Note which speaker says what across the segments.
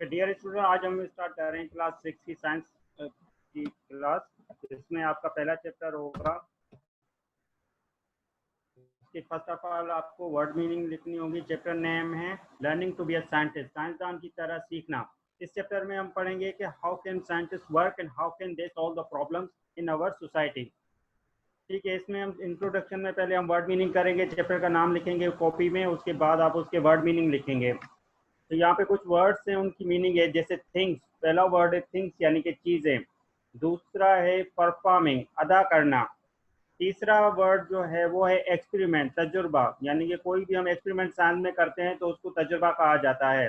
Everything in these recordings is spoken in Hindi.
Speaker 1: ओके डियर स्टूडेंट, आज हम स्टार्ट कर रहे हैं क्लास 6 की साइंस की क्लास। इसमें आपका पहला चैप्टर होगा कि फर्स्ट ऑफ ऑल आपको वर्ड मीनिंग लिखनी होगी। चैप्टर नेम है learning to be a scientist, साइंसदान की तरह सीखना। इस चैप्टर में हम पढ़ेंगे कि how can scientist work and how can they solve the problems in our society. ठीक है, इसमें हम इंट्रोडक्शन में पहले हम वर्ड मीनिंग करेंगे, चैप्टर का नाम लिखेंगे कॉपी में, उसके बाद आप उसके वर्ड मीनिंग लिखेंगे। तो यहाँ पे कुछ वर्ड्स हैं, उनकी मीनिंग है, जैसे थिंग्स, पहला वर्ड है थिंग्स यानी कि चीजें। दूसरा है परफॉर्मिंग, अदा करना। तीसरा वर्ड जो है वो है एक्सपेरिमेंट, तजुर्बा, यानी कि कोई भी हम एक्सपेरिमेंट साइंस में करते हैं तो उसको तजुर्बा कहा जाता है।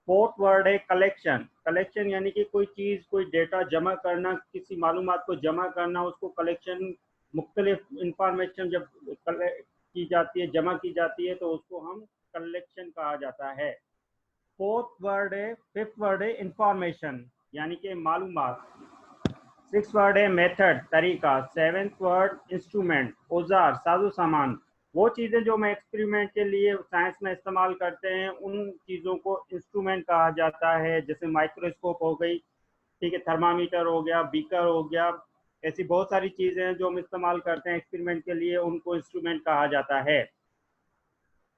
Speaker 1: फोर्थ वर्ड है कलेक्शन, कलेक्शन यानी कि कोई चीज, कोई डेटा जमा करना, किसी मालूमात को जमा करना, उसको कलेक्शन। मुख्तलिफ इंफॉर्मेशन जब की जाती है, जमा की जाती है, तो उसको हम कलेक्शन कहा जाता है। फिफ्थ वर्ड है इंफॉर्मेशन यानी कि मालूमात। सिक्स वर्ड है मेथड, तरीका। सेवेंथ वर्ड इंस्ट्रूमेंट, औजार, साजो सामान। वो चीज़ें जो हम एक्सपेरिमेंट के लिए साइंस में इस्तेमाल करते हैं, उन चीज़ों को इंस्ट्रूमेंट कहा जाता है। जैसे माइक्रोस्कोप हो गई, ठीक है, थर्मामीटर हो गया, बीकर हो गया, ऐसी बहुत सारी चीज़ें हैं जो हम इस्तेमाल करते हैं एक्सपेरिमेंट के लिए, उनको इंस्ट्रूमेंट कहा जाता है।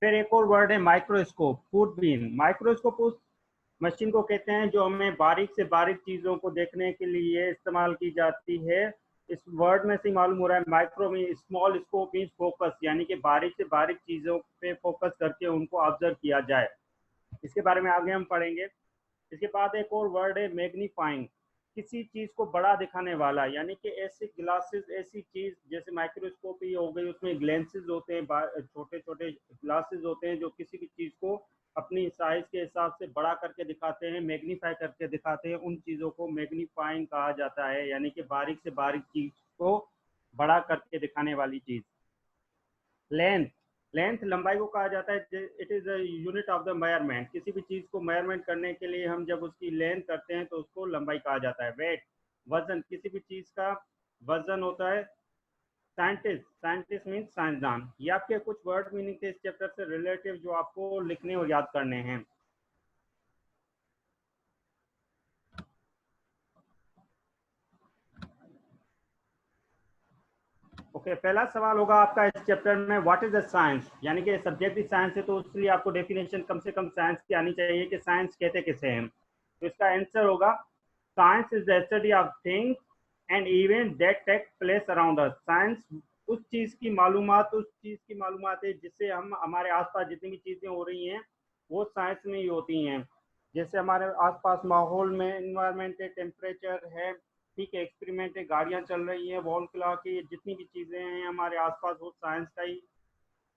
Speaker 1: फिर एक और वर्ड है माइक्रोस्कोप, दूरबीन। माइक्रोस्कोप उस मशीन को कहते हैं जो हमें बारीक से बारीक चीज़ों को देखने के लिए इस्तेमाल की जाती है। इस वर्ड में से मालूम हो रहा है माइक्रो में स्मॉल स्कोप मीन्स फोकस, यानी कि बारीक से बारीक चीज़ों पे फोकस करके उनको ऑब्जर्व किया जाए। इसके बारे में आगे हम पढ़ेंगे। इसके बाद एक और वर्ड है मैग्नीफाइंग, किसी चीज़ को बड़ा दिखाने वाला, यानी कि ऐसे ग्लासेस, ऐसी चीज़ जैसे माइक्रोस्कोप ही हो गई, उसमें ग्लेंसेज होते हैं, छोटे छोटे ग्लासेस होते हैं जो किसी भी चीज़ को अपनी साइज के हिसाब से बड़ा करके दिखाते हैं, मैग्नीफाई करके दिखाते हैं। उन चीज़ों को मैग्नीफाइंग कहा जाता है, यानी कि बारीक से बारीक चीज़ को बड़ा करके दिखाने वाली चीज़। लेंथ, लेंथ लंबाई को कहा जाता है। It is a unit of the measurement, किसी भी चीज़ को मेजरमेंट करने के लिए हम जब उसकी लेंथ करते हैं तो उसको लंबाई कहा जाता है। वेट, वजन, किसी भी चीज़ का वजन होता है। साइंटिस्ट, साइंटिस्ट मीन्स साइंसदान। ये आपके कुछ वर्ड मीनिंग थे इस चैप्टर से रिलेटिव जो आपको लिखने और याद करने हैं। ओके, पहला सवाल होगा आपका इस चैप्टर में, व्हाट इज द साइंस, यानी कि सब्जेक्ट भी साइंस है तो उसके लिए आपको डेफिनेशन कम से कम साइंस की आनी चाहिए कि साइंस कहते किसे हैं। तो इसका आंसर होगा science is the study of things and event that take place around us. Science उस चीज़ की मालूमात, उस चीज़ की मालूमात है जिससे हम, हमारे आसपास जितनी भी चीज़ें हो रही हैं वो साइंस में ही होती हैं। जैसे हमारे आसपास माहौल में इन्वायरमेंट है, टेम्परेचर है, ठीक है, एक्सपेरिमेंट है, गाड़ियाँ चल रही हैं, वॉल क्लॉक है, जितनी भी चीज़ें हैं हमारे आसपास वो साइंस का ही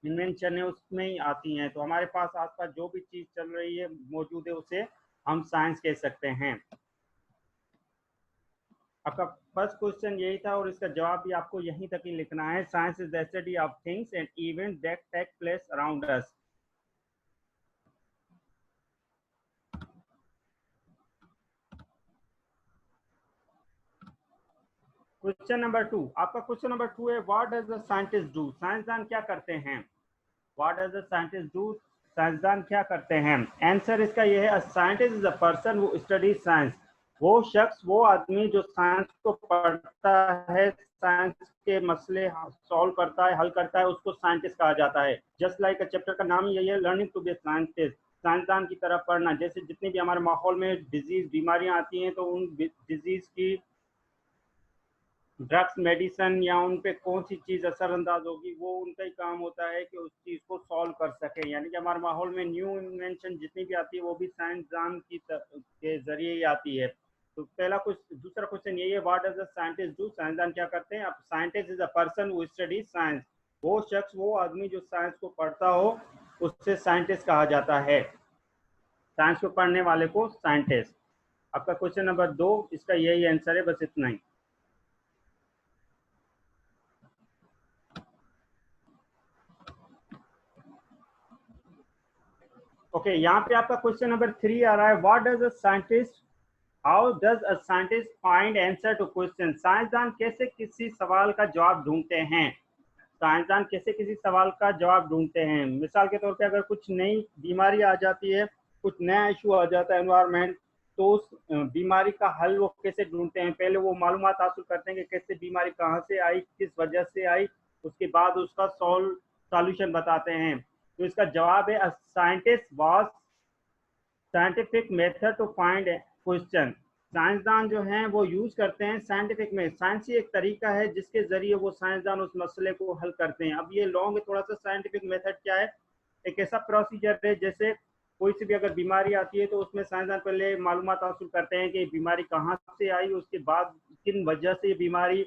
Speaker 1: इन्वेंशन है, उसमें ही आती हैं। तो हमारे पास आसपास जो भी चीज़ चल रही है, मौजूद है, उसे हम साइंस कह सकते हैं। आपका फर्स्ट क्वेश्चन यही था और इसका जवाब भी आपको यहीं तक ही लिखना है। Science is the study of things and event that take place around us. Question number 2, आपका क्वेश्चन नंबर 2 है, what does the scientist do, साइंसदान क्या करते हैं। What does the scientist do, साइंसदान क्या करते हैं। आंसर इसका यह है, scientist is a person who study science. वो शख्स, वो आदमी जो साइंस को पढ़ता है, साइंस के मसले सॉल्व करता है, हल करता है, उसको साइंटिस्ट कहा जाता है। जस्ट लाइक चैप्टर का नाम ही यही है, लर्निंग टू बी साइंटिस्ट, साइंसदान की तरफ पढ़ना। जैसे जितनी भी हमारे माहौल में डिजीज, बीमारियां आती हैं, तो उन डिजीज की ड्रग्स, मेडिसन, या उन पे कौन सी चीज़ असरअंदाज होगी, वो उनका ही काम होता है कि उस चीज़ को सॉल्व कर सके। यानी कि हमारे माहौल में न्यू इन्वेंशन जितनी भी आती है वो भी साइंसदान के जरिए ही आती है। तो दूसरा क्वेश्चन यही है, what does the scientist do, साइंसदान क्या करते हैं। अब scientist is a person who study science, वो शख्स, वो आदमी जो साइंस को पढ़ता हो, उससे साइंटिस्ट कहा जाता है। साइंस को पढ़ने वाले को साइंटिस्ट। आपका क्वेश्चन नंबर 2, इसका यही आंसर है, बस इतना ही। ओके, यहाँ पे आपका क्वेश्चन नंबर 3 आ रहा है, what does a scientist, how does a scientist find answer to question, साइंसदान कैसे किसी सवाल का जवाब ढूंढते हैं। साइंसदान कैसे किसी सवाल का जवाब ढूंढते हैं। मिसाल के तौर पे अगर कुछ नई बीमारी आ जाती है कुछ नया इशू आ जाता है एनवायरमेंट, तो उस बीमारी का हल वो कैसे ढूंढते हैं? पहले वो मालूमात हासिल करते हैं कि कैसे बीमारी कहाँ से आई, किस वजह से आई, उसके बाद उसका सॉल्यूशन बताते हैं। तो इसका जवाब है scientist was scientific method to find question. साइंसदान जो हैं वो यूज करते हैं साइंटिफिक में, साइंस ही एक तरीका है जिसके जरिए वो साइंसदान उस मसले को हल करते हैं। अब ये लॉन्ग है थोड़ा सा। साइंटिफिक मेथड क्या है? एक ऐसा प्रोसीजर है जैसे कोई सी भी अगर बीमारी आती है तो उसमें साइंसदान पहले मालूमात हासिल करते हैं कि बीमारी कहाँ से आई, उसके बाद किन वजह से ये बीमारी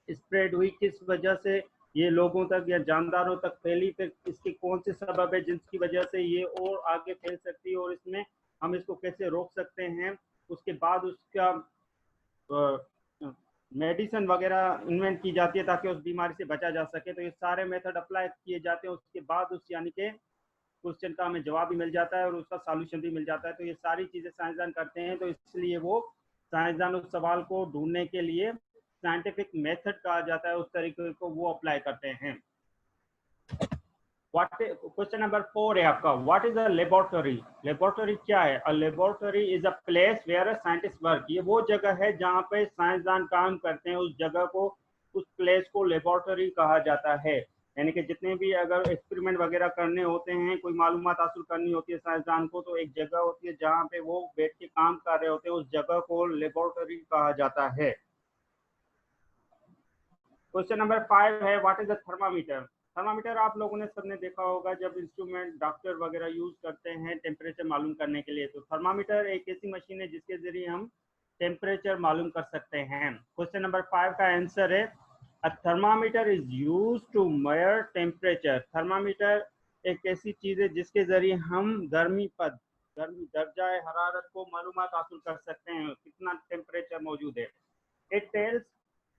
Speaker 1: स्प्रेड हुई, किस वजह से ये लोगों तक या जानदारों तक फैली, फिर इसके कौन से सबब है जिसकी वजह से ये और आगे फैल सकती है और इसमें हम इसको कैसे रोक सकते हैं। उसके बाद उसका मेडिसिन वगैरह इन्वेंट की जाती है ताकि उस बीमारी से बचा जा सके। तो ये सारे मेथड अप्लाई किए जाते हैं, उसके बाद उस यानी कि क्वेश्चन का हमें जवाब भी मिल जाता है और उसका सॉल्यूशन भी मिल जाता है। तो ये सारी चीज़ें साइंसदान करते हैं, तो इसलिए वो साइंसदान उस सवाल को ढूंढने के लिए साइंटिफिक मेथड कहा जाता है, उस तरीके को वो अप्लाई करते हैं। क्वेश्चन नंबर 4 है आपका, what is a laboratory? Laboratory क्या है? A laboratory is a place where a scientist work. ये वो जगह है जहाँ पे साइंसदान काम करते हैं, उस जगह को, उस प्लेस को लेबोरेटरी कहा जाता है। यानी कि जितने भी अगर एक्सपेरिमेंट वगैरह करने होते हैं, कोई मालूमात हासिल करनी होती है साइंसदान को, तो एक जगह होती है जहाँ पे वो बैठ के काम कर रहे होते हैं, उस जगह को लेबोरेटरी कहा जाता है। क्वेश्चन नंबर 5 है, what is a thermometer? Thermometer आप लोगों ने सबने देखा होगा जब इंस्ट्रूमेंट डॉक्टर वगैरह यूज करते हैं टेम्परेचर मालूम करने के लिए। तो थर्मामीटर एक ऐसी मशीन है जिसके जरिए हम टेम्परेचर मालूम कर सकते हैं। क्वेश्चन नंबर 5 का आंसर है, a thermometer is use to measure temperature. Thermometer एक ऐसी चीज है जिसके जरिए हम गर्मी दर्जा हरारत को मालूमात हासिल कर सकते हैं, कितना टेम्परेचर मौजूद है। It tells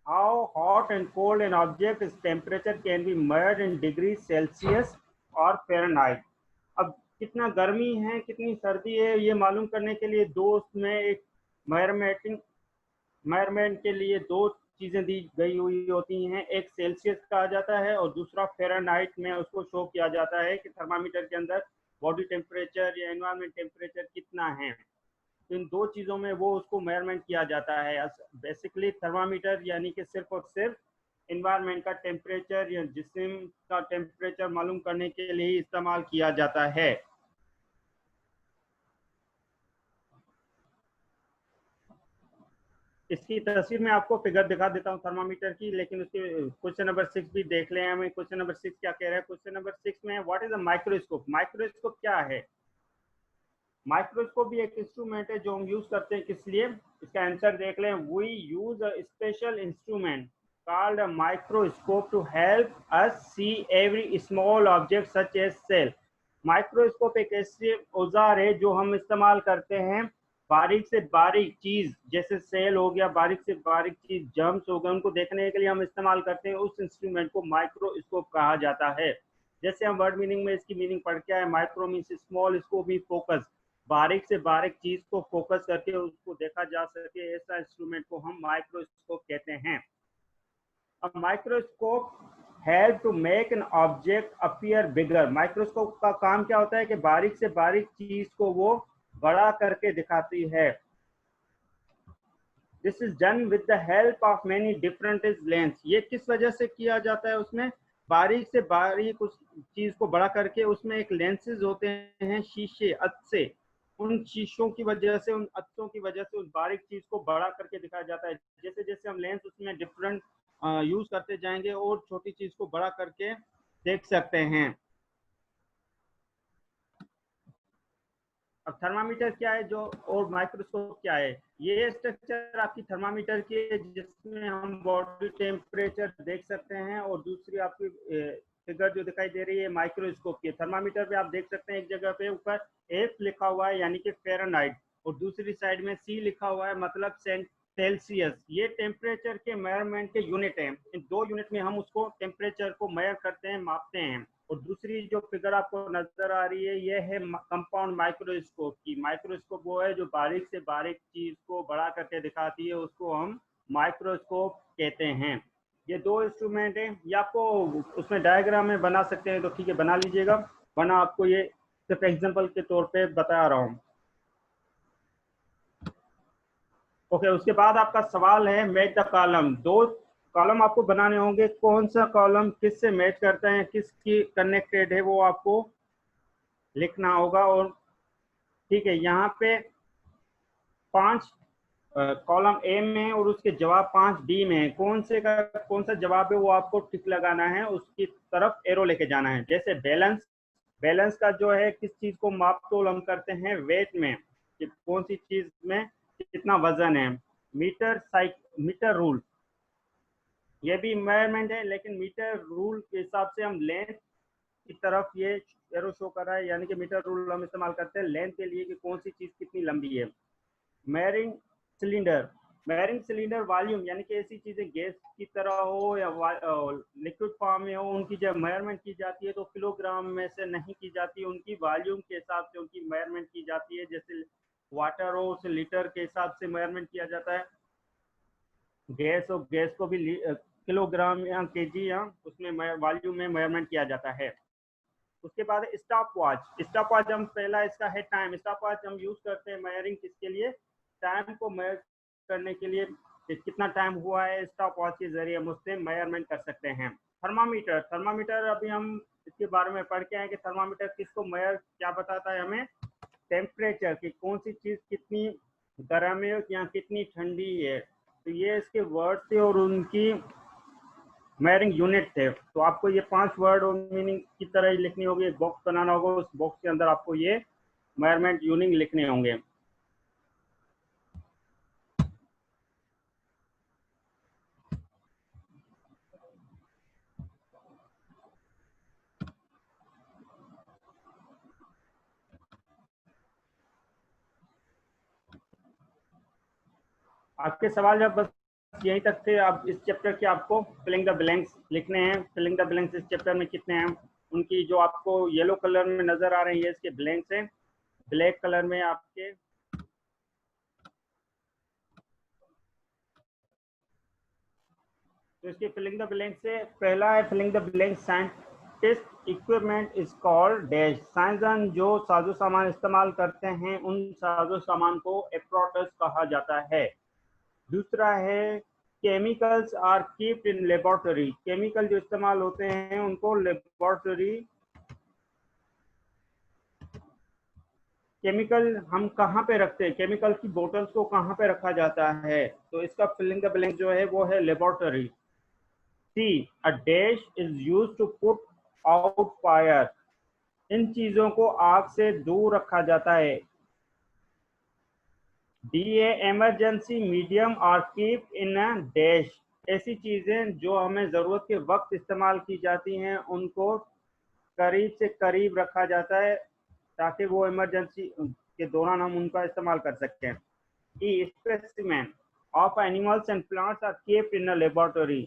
Speaker 1: how hot and cold an object's temperature can be measured in degrees Celsius और Fahrenheit। अब कितना गर्मी है कितनी सर्दी है ये मालूम करने के लिए दो उसमें एक मेजरमेंट के लिए दो चीजें दी गई हुई होती हैं, एक सेल्सियस कहा जाता है और दूसरा फ़ारेनहाइट में उसको शो किया जाता है कि थर्मामीटर के अंदर बॉडी टेम्परेचर या एनवायरमेंट टेम्परेचर कितना है। इन दो चीज़ों में वो उसको मेजरमेंट किया जाता है। बेसिकली थर्मामीटर यानी कि सिर्फ और सिर्फ इन्वायरमेंट का टेम्परेचर या जिस्म का टेम्परेचर मालूम करने के लिए ही इस्तेमाल किया जाता है। इसकी तस्वीर में आपको फिगर दिखा देता हूँ थर्मामीटर की, लेकिन उसके क्वेश्चन नंबर 6 भी देख लें हमें। क्वेश्चन नंबर 6 क्या कह रहा है? क्वेश्चन नंबर 6 में what is a microscope? Microscope क्या है? माइक्रोस्कोप भी एक इंस्ट्रूमेंट है जो हम यूज करते हैं, किस लिए? इसका आंसर देख लें, we use a special instrument called a microscope to help us see every small object such as cell। Microscope एक ऐसे औजार है जो हम इस्तेमाल करते हैं बारीक से बारीक चीज, जैसे सेल हो गया, बारीक से बारीक चीज, जर्म्स हो गए, उनको देखने के लिए हम इस्तेमाल करते हैं। उस इंस्ट्रूमेंट को माइक्रोस्कोप कहा जाता है। जैसे हम वर्ड मीनिंग में इसकी मीनिंग पढ़ के आए, माइक्रो मीन्स स्मॉल, स्कोप भी फोकस, बारीक से बारीक चीज को फोकस करके उसको देखा जा सके, ऐसा इंस्ट्रूमेंट को हम माइक्रोस्कोप कहते हैं। अब microscope help to make an object appear bigger. Microscope का काम क्या होता है कि बारीक से बारीक चीज को वो बड़ा करके दिखाती है। This is done with the help of many different lens. ये किस वजह से किया जाता है? उसमें बारीक से बारीक उस चीज को बड़ा करके उसमें एक लेंसेज होते हैं, शीशे, अच्छे, उन शीशों की वजह से, उन अच्छों की वजह से उस बारीक चीज को बड़ा करके दिखाया जाता है। जैसे जैसे हम लेंस उसमें डिफरेंट यूज करते जाएंगे और छोटी चीज को बड़ा करके देख सकते हैं। अब थर्मामीटर क्या है जो, और माइक्रोस्कोप क्या है? ये स्ट्रक्चर आपकी थर्मामीटर की है जिसमें हम बॉडी टेम्परेचर देख सकते हैं, और दूसरी आपकी फिगर जो दिखाई दे रही है माइक्रोस्कोप की। थर्मामीटर पे आप देख सकते हैं एक जगह पे ऊपर एफ लिखा हुआ है यानी कि फ़ारेनहाइट, और दूसरी साइड में सी लिखा हुआ है मतलब सेल्सियस। ये टेम्परेचर के मेजरमेंट के यूनिट हैं। इन दो यूनिट में हम उसको टेम्परेचर को मेजर करते हैं, मापते हैं। और दूसरी जो फिगर आपको नजर आ रही है ये है कंपाउंड माइक्रोस्कोप की। माइक्रोस्कोप वो है जो बारीक से बारीक चीज को बड़ा करके दिखाती है, उसको हम माइक्रोस्कोप कहते हैं। ये दो इंस्ट्रूमेंट हैं। ये आपको उसमें डायग्राम में बना सकते हैं तो ठीक है, बना लीजिएगा, वरना आपको ये सिर्फ एग्जांपल के तौर पे बता रहा हूँ। ओके, उसके बाद आपका सवाल है मैच द कॉलम। दो कॉलम आपको बनाने होंगे, कौन सा कॉलम किससे मैच करता है, किसकी कनेक्टेड है, वो आपको लिखना होगा। और ठीक है, यहाँ पे 5 कॉलम ए में है और उसके जवाब 5 डी में है। कौन सा जवाब है वो आपको टिक लगाना है, उसकी तरफ एरो लेके जाना है। जैसे बैलेंस, बैलेंस का जो है किस चीज को माप तोल हम करते हैं, वेट में, कि कौन सी चीज में कितना वजन है। मीटर मीटर रूल, ये भी मेजरमेंट है, लेकिन मीटर रूल के हिसाब से हम लेंथ की तरफ ये एरो शो कर रहा है, यानी कि मीटर रूल हम इस्तेमाल करते हैं लेंथ के लिए कि कौन सी चीज कितनी लंबी है। मेयरिंग सिलेंडर, मेयरिंग सिलेंडर वॉल्यूम, यानी कि ऐसी चीजें गैस की तरह हो या लिक्विड फॉर्म में हो, उनकी जब मेजरमेंट की जाती है तो किलोग्राम में से नहीं की जाती, उनकी वॉल्यूम के हिसाब से उनकी मेजरमेंट की जाती है। जैसे वाटर हो उसे लीटर के हिसाब से मेजरमेंट किया जाता है, गैस हो गैस को भी किलोग्राम या केजी या उसमें वॉल्यूम में मेजरमेंट किया जाता है। उसके बाद स्टॉप वॉच, स्टॉप वॉच हम पहला इसका है टाइम। स्टॉप वॉच हम यूज करते हैं मेजरिंग किसके लिए, टाइम को मेजर करने के लिए, कितना टाइम हुआ है, स्टॉप वॉच के जरिए हम उससे मेजरमेंट कर सकते हैं। थर्मामीटर, थर्मामीटर अभी हम इसके बारे में पढ़ के आए कि थर्मामीटर किसको मेजर क्या बताता है हमें, टेम्परेचर की कौन सी चीज कितनी गर्म है या कितनी ठंडी है। तो ये इसके वर्ड थे और उनकी मेयरिंग यूनिट थे। तो आपको ये 5 वर्ड और मीनिंग की तरह ही लिखनी होगी, एक बॉक्स बनाना होगा, उस बॉक्स के अंदर आपको ये मेजरमेंट यूनिट लिखने होंगे। आपके सवाल जब बस यहीं तक थे, अब इस चैप्टर के आपको फिलिंग द ब्लैंक्स लिखने हैं। फिलिंग द ब्लैंक्स इस चैप्टर में कितने हैं, उनकी जो आपको येलो कलर में नजर आ रहे हैं ये इसके ब्लैंक्स हैं, ब्लैक कलर में आपके तो इसके फिलिंग द ब्लैंक से पहला है filling the blank scientist equipment is called dash. साइंसदान जो साजो सामान इस्तेमाल करते हैं उन साजो सामान को एप्रोटस कहा जाता है। दूसरा है chemicals are kept in laboratory, chemical जो इस्तेमाल होते हैं उनको लेबोरेटरी, केमिकल हम कहाँ पे रखते हैं, केमिकल की बोतल्स को कहाँ पे रखा जाता है, तो इसका फिलिंग द ब्लैंक जो है वो है laboratory. C, a dash is use to put out fire, इन चीजों को आग से दूर रखा जाता है। डी, ए इमरजेंसी मीडियम और कीप इन अ डैश, ऐसी चीजें जो हमें जरूरत के वक्त इस्तेमाल की जाती हैं उनको करीब से करीब रखा जाता है ताकि वो इमरजेंसी के दौरान हम उनका इस्तेमाल कर सकते हैं। E, specimen of animals and plants are kept in a laboratory,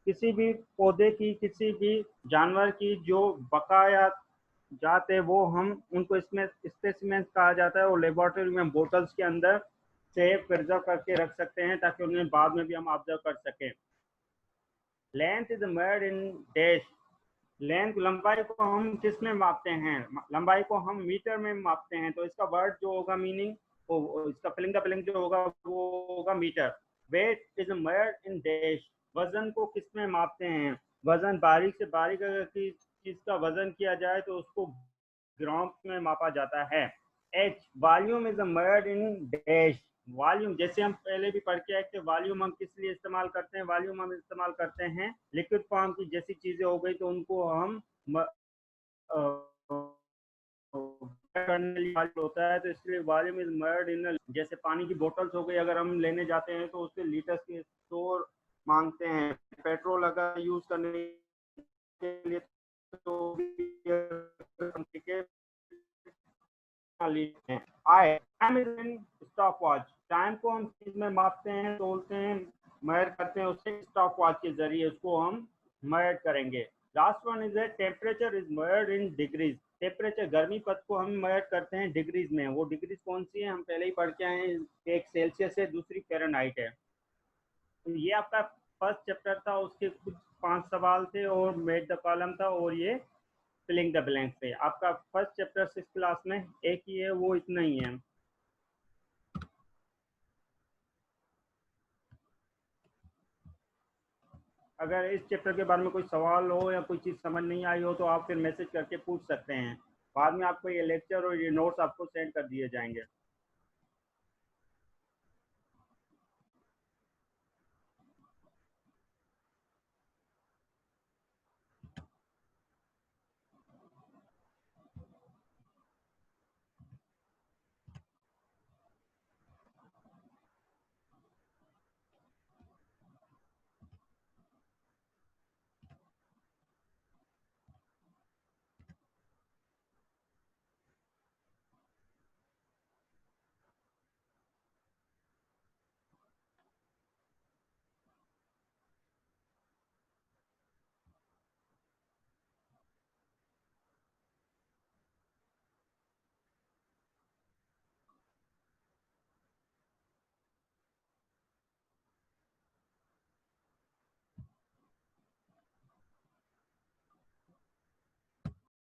Speaker 1: किसी भी पौधे की किसी भी जानवर की जो बकाया जाते वो हम उनको इसमें स्पेसिमेंस कहा जाता है, और लेबोरेटरी में बोतल्स के अंदर से प्रिजर्व करके रख सकते हैं ताकि उन्हें बाद में भी हम ऑब्जर्व कर सकें। Length is measured in dash, length लंबाई को हम किस में मापते हैं, लंबाई को हम मीटर में मापते हैं। तो इसका वर्ड जो होगा मीनिंग, इसका फिलिंग द ब्लैंक जो होगा वो होगा metre. Weight is measured in dash, वजन को किस में मापते हैं, वजन बारीक से बारीक अगर किसी चीज का वजन किया जाए तो उसको ग्राम में मापा जाता है। H, volume is measured in dash, volume जैसे हम पहले भी पढ़ के आए कि वॉल्यूम हम किस लिए इस्तेमाल करते हैं, वॉल्यूम हम इस्तेमाल करते हैं लिक्विड फॉर्म की जैसी चीजें हो गई तो उनको हम करने होता है, तो इसलिए वॉल्यूम इज मेजर्ड इन, जैसे पानी की बोतल्स हो गई अगर हम लेने जाते हैं तो उसके लीटर्स के स्टोर मांगते हैं। पेट्रोल अगर यूज करने के लिए तो आए, time is in stop watch, time को हम चीज में मापते हैं, तोलते हैं, मेजर करते हैं, उससे स्टॉप वॉच के जरिए उसको हम मेजर करेंगे। Last one is temperature is measured in degrees, temperature गर्मी पद को हम मेजर करते हैं डिग्रीज में। वो डिग्रीज कौन सी है हम पहले ही पढ़ के आए हैं, एक सेल्सियस है दूसरी फ़ारेनहाइट है। तो ये आपका फर्स्ट चैप्टर था, उसके कुछ 5 सवाल थे और मेड द कॉलम था और ये फिलिंग द ब्लैंक से। आपका फर्स्ट चैप्टर 6 क्लास में एक ही है, वो इतना ही है। अगर इस चैप्टर के बारे में कोई सवाल हो या कोई चीज़ समझ नहीं आई हो तो आप फिर मैसेज करके पूछ सकते हैं। बाद में आपको ये लेक्चर और ये नोट्स आपको सेंड कर दिए जाएंगे।